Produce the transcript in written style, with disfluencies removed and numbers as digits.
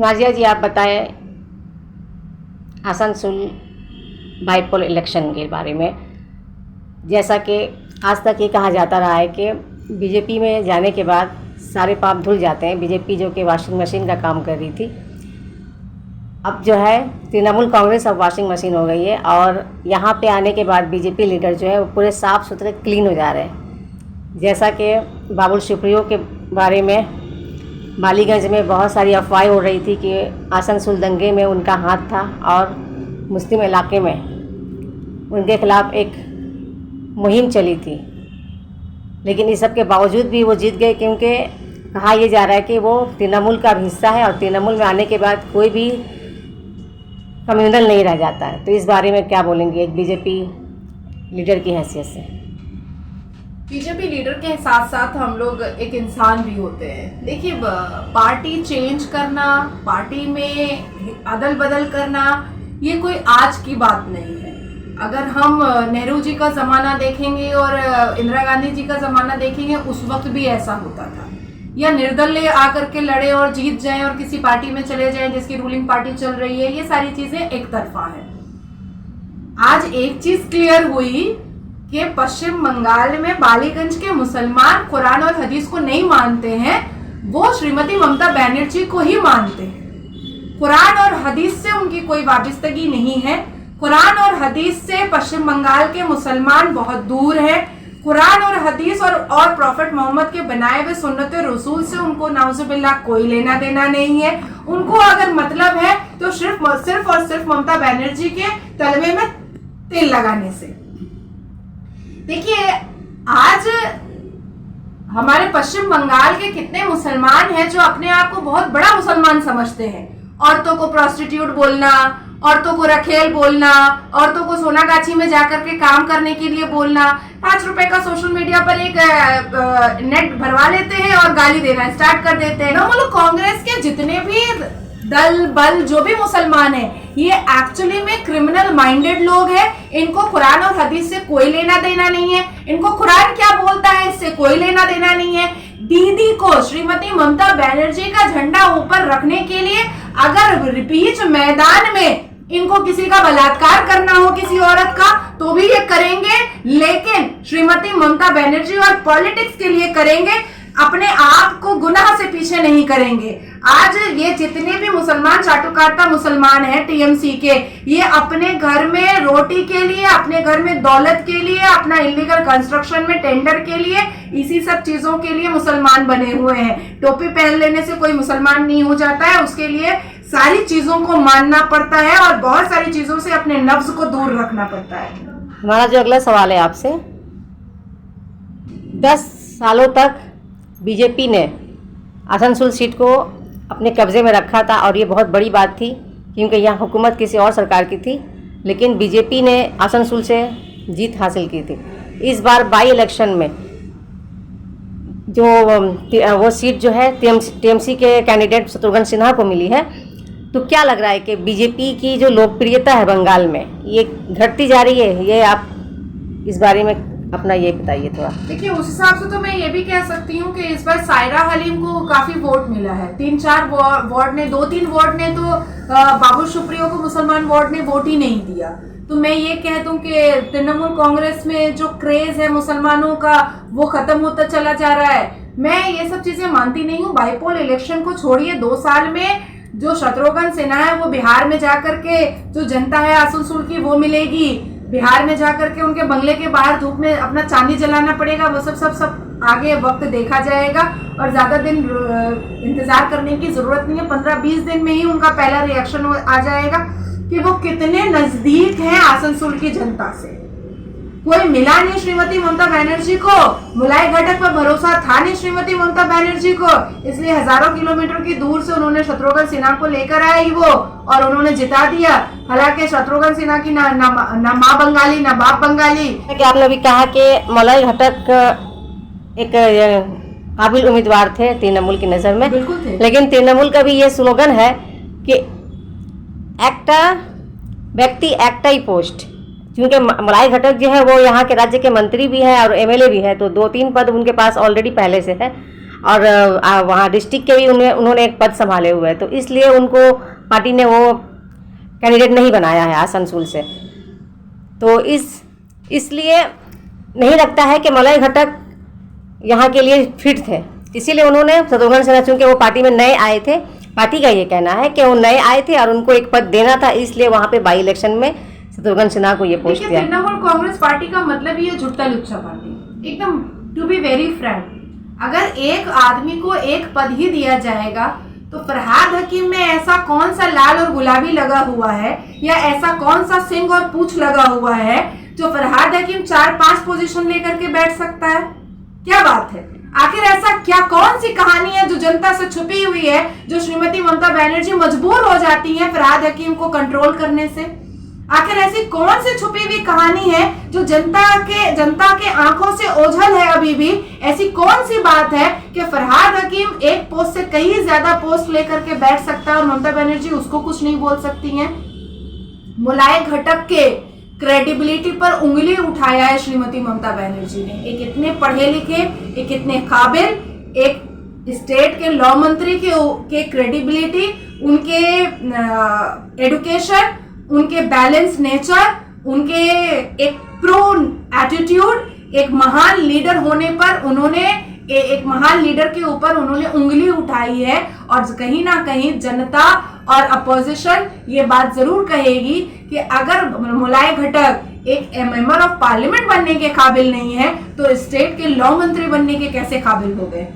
नाजिया जी, आप बताएं Asansol bypoll election के बारे में। जैसा कि आज तक ये कहा जाता रहा है कि बीजेपी में जाने के बाद सारे पाप धुल जाते हैं। बीजेपी जो कि वॉशिंग मशीन का काम कर रही थी, अब जो है तृणमूल कांग्रेस अब वॉशिंग मशीन हो गई है। और यहाँ पे आने के बाद बीजेपी लीडर जो है वो पूरे साफ़ सुथरे क्लीन हो जा रहे हैं। जैसा कि बाबुल सुप्रियो के बारे में मालीगंज में बहुत सारी अफवाहें हो रही थी कि आसनसोल दंगे में उनका हाथ था और मुस्लिम इलाके में उनके खिलाफ एक मुहिम चली थी, लेकिन इस सब के बावजूद भी वो जीत गए, क्योंकि कहा यह जा रहा है कि वो तृणमूल का हिस्सा है और तृणमूल में आने के बाद कोई भी कम्युनल नहीं रह जाता है। तो इस बारे में क्या बोलेंगे एक बीजेपी लीडर की हैसियत से? बीजेपी लीडर के साथ साथ हम लोग एक इंसान भी होते हैं। देखिए, पार्टी चेंज करना, पार्टी में अदल बदल करना, ये कोई आज की बात नहीं है। अगर हम नेहरू जी का ज़माना देखेंगे और इंदिरा गांधी जी का ज़माना देखेंगे, उस वक्त भी ऐसा होता था। या निर्दलीय आकर के लड़े और जीत जाएं और किसी पार्टी में चले जाएं जिसकी रूलिंग पार्टी चल रही है, ये सारी चीज़ें एक तरफा है। आज एक चीज़ क्लियर हुई कि पश्चिम बंगाल में बालीगंज के मुसलमान कुरान और हदीस को नहीं मानते हैं, वो श्रीमती ममता बनर्जी को ही मानते हैं। कुरान और हदीस से उनकी कोई वाबस्तगी नहीं है। कुरान और हदीस से पश्चिम बंगाल के मुसलमान बहुत दूर है। कुरान और हदीस और प्रॉफेट मोहम्मद के बनाए हुए सुन्नत रसूल से उनको नाउजुबिल्लाह कोई लेना देना नहीं है। उनको अगर मतलब है तो सिर्फ और सिर्फ ममता बनर्जी के तलवे में तेल लगाने से। देखिए, आज हमारे पश्चिम बंगाल के कितने मुसलमान हैं जो अपने आप को बहुत बड़ा मुसलमान समझते हैं। औरतों को प्रोस्टिट्यूट बोलना, औरतों को रखेल बोलना, औरतों को सोनागाछी में जाकर के काम करने के लिए बोलना, 5 रुपए का सोशल मीडिया पर एक नेट भरवा लेते हैं और गाली देना स्टार्ट कर देते हैं। तृणमूल कांग्रेस के जितने भी दल बल जो भी मुसलमान हैं, ये एक्चुअली में क्रिमिनल माइंडेड लोग हैं। इनको कुरान और हदीस से कोई लेना देना नहीं है। इनको कुरान क्या बोलता है इससे कोई लेना देना नहीं है। दीदी को, श्रीमती ममता बनर्जी का झंडा ऊपर रखने के लिए अगर बीच मैदान में इनको किसी का बलात्कार करना हो किसी औरत का, तो भी ये करेंगे, लेकिन श्रीमती ममता बनर्जी और पॉलिटिक्स के लिए करेंगे, अपने आप को गुनाह से पीछे नहीं करेंगे। आज ये जितने भी मुसलमान चाटुकारिता मुसलमान हैं टीएमसी के, ये अपने घर में रोटी के लिए, अपने घर में दौलत के लिए, अपना इलीगल कंस्ट्रक्शन में टेंडर के लिए, इसी सब चीजों के लिए मुसलमान बने हुए हैं। टोपी पहन लेने से कोई मुसलमान नहीं हो जाता है, उसके लिए सारी चीजों को मानना पड़ता है और बहुत सारी चीजों से अपने नफ्स को दूर रखना पड़ता है। हमारा जो अगला सवाल है आपसे, 10 सालों तक बीजेपी ने आसनसोल सीट को अपने कब्जे में रखा था और ये बहुत बड़ी बात थी, क्योंकि यहाँ हुकूमत किसी और सरकार की थी, लेकिन बीजेपी ने आसनसोल से जीत हासिल की थी। इस बार बाई इलेक्शन में जो वो सीट जो है टीएमसी के कैंडिडेट शत्रुघ्न सिन्हा को मिली है, तो क्या लग रहा है कि बीजेपी की जो लोकप्रियता है बंगाल में ये घटती जा रही है? ये आप इस बारे में अपना ये बताइए थोड़ा। देखिए, उस हिसाब से तो मैं ये भी कह सकती हूँ कि इस बार सायरा हलीम को काफी वोट मिला है। 3-4 वार्ड ने, 2-3 वार्ड ने तो बाबुल सुप्रियो को मुसलमान वार्ड ने वोट ही नहीं दिया। तो मैं ये कह दूं कि तृणमूल कांग्रेस में जो क्रेज है मुसलमानों का, वो खत्म होता चला जा रहा है। मैं ये सब चीजें मानती नहीं हूँ। बाईपोल इलेक्शन को छोड़िए, 2 साल में जो शत्रुघ्न सिन्हा है वो बिहार में जाकर के जो जनता है आसनसोल की वो मिलेगी। बिहार में जाकर के उनके बंगले के बाहर धूप में अपना चांदी जलाना पड़ेगा। वो सब आगे वक्त देखा जाएगा और ज्यादा दिन इंतजार करने की जरूरत नहीं है। 15-20 दिन में ही उनका पहला रिएक्शन आ जाएगा कि वो कितने नजदीक हैं आसनसोल की जनता से। कोई मिला नहीं श्रीमती ममता बनर्जी को, मुलाई घटक पर भरोसा था नहीं श्रीमती ममता बनर्जी को, इसलिए हजारों किलोमीटर की दूर से उन्होंने शत्रुघ्न सिन्हा को लेकर आए वो और उन्होंने जिता दिया। हालांकि शत्रुघ्न सिन्हा की ना माँ बंगाली ना बाप बंगाली। आपने भी कहा कि मुलाई घटक एक काबिल उम्मीदवार थे तृणमूल की नज़र में, बिल्कुल थे, लेकिन तृणमूल का भी ये स्लोगन है कि एक्टा व्यक्ति एक्टा ही पोस्ट, क्योंकि मुलाई घटक जो है वो यहाँ के राज्य के मंत्री भी हैं और एमएलए भी है, तो 2-3 पद उनके पास ऑलरेडी पहले से है। और वहाँ डिस्ट्रिक्ट के भी उन्होंने एक पद संभाले हुए हैं, तो इसलिए उनको पार्टी ने वो कैंडिडेट नहीं बनाया है आसनसोल से। तो इसलिए नहीं लगता है कि मलय घटक यहाँ के लिए फिट थे, इसीलिए उन्होंने शत्रुघ्न सिन्हा, चूँकि वो पार्टी में नए आए थे, पार्टी का ये कहना है कि वो नए आए थे और उनको एक पद देना था, इसलिए वहाँ पे बाई इलेक्शन में शत्रुघ्न सिन्हा को ये पोस्ट दिया। तृणमूल कांग्रेस पार्टी का मतलब ही है झुट्टा लुच्चा पार्टी, एकदम टू बी वेरी फ्रैंक। अगर एक आदमी को एक पद ही दिया जाएगा तो फरहाद हकीम में ऐसा कौन सा लाल और गुलाबी लगा हुआ है या ऐसा कौन सा सिंग और पूंछ लगा हुआ है जो फरहाद हकीम 4-5 पोजीशन लेकर के बैठ सकता है? क्या बात है? आखिर ऐसा क्या कौन सी कहानी है जो जनता से छुपी हुई है, जो श्रीमती ममता बनर्जी मजबूर हो जाती है फरहाद हकीम को कंट्रोल करने से? आखिर ऐसी कौन सी छुपी हुई कहानी है जो जनता के आंखों से ओझल है अभी भी? ऐसी कौन सी बात है कि फरहाद हकीम एक पोस्ट से कई ज्यादा पोस्ट लेकर के बैठ सकता है और ममता बनर्जी उसको कुछ नहीं बोल सकती हैं? मुलाय घटक के क्रेडिबिलिटी पर उंगली उठाया है श्रीमती ममता बनर्जी ने। एक इतने पढ़े लिखे, एक इतने काबिल, एक स्टेट के लॉ मंत्री के क्रेडिबिलिटी, उनके एडुकेशन, उनके बैलेंस नेचर, उनके एक प्रो एटीट्यूड, एक महान लीडर होने पर उन्होंने एक महान लीडर के ऊपर उन्होंने उंगली उठाई है। और कहीं ना कहीं जनता और अपोजिशन ये बात जरूर कहेगी कि अगर मुलाय घटक एक मेंबर ऑफ पार्लियामेंट बनने के काबिल नहीं है तो स्टेट के लॉ मंत्री बनने के कैसे काबिल हो गए।